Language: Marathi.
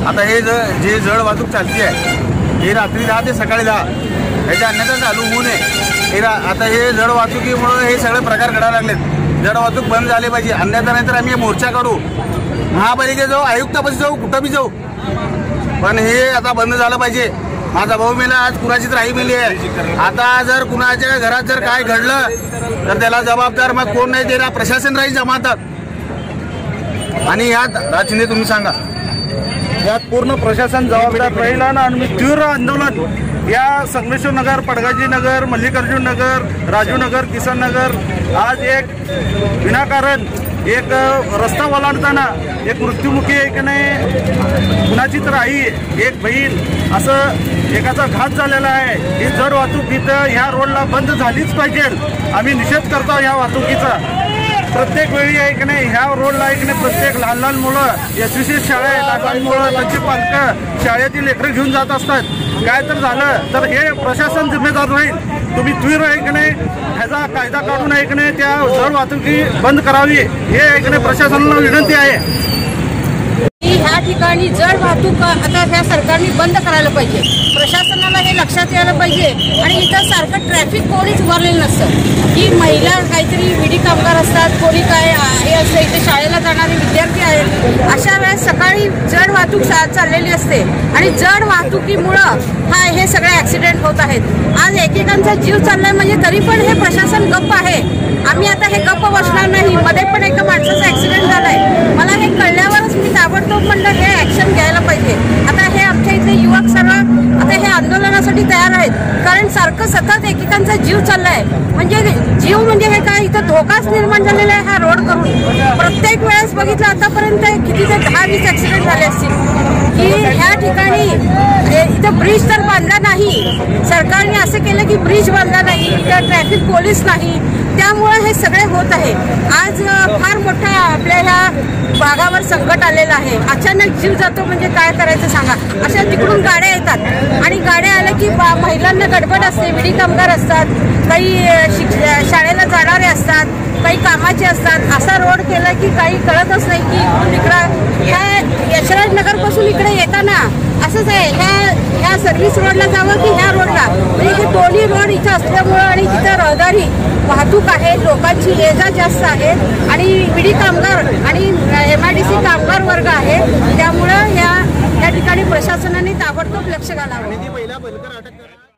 आता हे जे जड वाहतूक चालती आहे हे रात्री 10 ते सकाळी 10 ह्याच्या अन्यथा चालू होऊ नये। आता हे जड वाहतुकीमुळे हे सगळे प्रकार घडायला लागलेत। जड वाहतूक बंद झाली पाहिजे, अन्यथा नाहीतर आम्ही मोर्चा काढू, महापालिकेत जाऊ, आयुक्तापाशी जाऊ, कुठं बी जाऊ, पण हे आता बंद झालं पाहिजे। माझा भाऊ मेला, आज कुणाची तर आई मेली आहे। आता जर कुणाच्या घरात जर काय घडलं तर त्याला जबाबदार मग कोण नाही देणार, प्रशासन राहील जमातात। आणि यात राजशिंदे तुम्ही सांगा, यात पूर्ण प्रशासन जबाबदार राहील आणि तीव्र आंदोलन या संगमेश्वर नगर, पडगाजी नगर, मल्लिकार्जुन नगर, राजू नगर, किसन नगर आज एक विनाकारण एक रस्ता ओलांडताना एक मृत्युमुखी एक नाही कुणाची तर आई, एक बहीण असं एकाचा घात झालेला आहे। ही जड वाहतूक इथं ह्या रोडला बंद झालीच पाहिजे। आम्ही निषेध करतो ह्या वाहतुकीचा। प्रत्येक वेळी आहे की नाही ह्या रोडला आहे की नाही प्रत्येक लहान लहान मुलं SVC शाळा आहे, लहान मुलं त्यांची पालकं शाळेतील लेकरं घेऊन जात असतात। काय तर झालं तर हे प्रशासन जिम्मेदार राहील। तुम्ही तीव्र आहे की नाही ह्याचा कायदा काढून आहे की नाही त्या जड वाहतुकी बंद करावी, हे आहे की नाही प्रशासनाला विनंती आहे। ह्या ठिकाणी जड वाहतूक आता ह्या सरकारने बंद करायला पाहिजे, प्रशासनाला हे लक्षात यायला पाहिजे। आणि इथं सारखं ट्रॅफिक कोणीच उभारलेलं नसतं, की महिला काहीतरी विडी कामगार असतात, कोणी काय हे असतं, इथे शाळेला जाणारे विद्यार्थी आहेत। अशा वेळेस सकाळी जड वाहतूक चाललेली असते आणि जड वाहतुकीमुळं हे सगळे ॲक्सिडेंट होत आहेत। आज एकेकांचा जीव चाललाय म्हणजे तरी पण हे प्रशासन गप्प आहे। आम्ही आता हे गप्प बसणार नाही। मध्ये पण एका माणसाचा ॲक्सिडेंट झालाय, मला हे कळल्यावरच मी ताबडतोब म्हणलं हे ॲक्शन घ्यायला पाहिजे। आता हे आमच्या इथले युवक सर्व आता हे आंदोलनासाठी तयार आहेत, कारण सारखं सतत एकेकांचा जीव चाललाय। म्हणजे जीव म्हणजे हे काय, इथं धोकाच निर्माण झालेला आहे हा रोड करून। प्रत्येक वेळेस बघितलं आतापर्यंत किती ते 10-20 ॲक्सिडेंट झाले असतील, की ह्या ठिकाणी इथं ब्रिज तर बांधला नाही, सरकारने असं केलं की ब्रिज बांधला नाही, इथं ट्रॅफिक पोलीस नाही, त्यामुळे हे सगळे होत आहे। आज फार मोठा आपल्या ह्या भागावर संकट आलेलं आहे। अचानक जीव जातो म्हणजे काय करायचं सांगा। अशा तिकडून गाड्या येतात आणि गाड्या आल्या की महिलांना गडबड असते, विडी कामगार असतात, काही शाळेला जाणारे असतात, काही कामाचे असतात। असा रोड केला की काही कळतच नाही की इकडून इकडं ह्या यशराज नगरपासून इकडे येताना असंच आहे, ह्या सर्व्हिस रोडला जावं की ह्या रोडला, म्हणजे हे दोन्ही रोड इथं असल्यामुळं आणि तिथं रहदारी वाहतूक आहे, लोकांची ये-जा जास्त आहे आणि विडी कामगार आणि MIDC कामगार वर्ग आहे, त्यामुळं या ठिकाणी प्रशासनाने ताबडतोब लक्ष घालावं।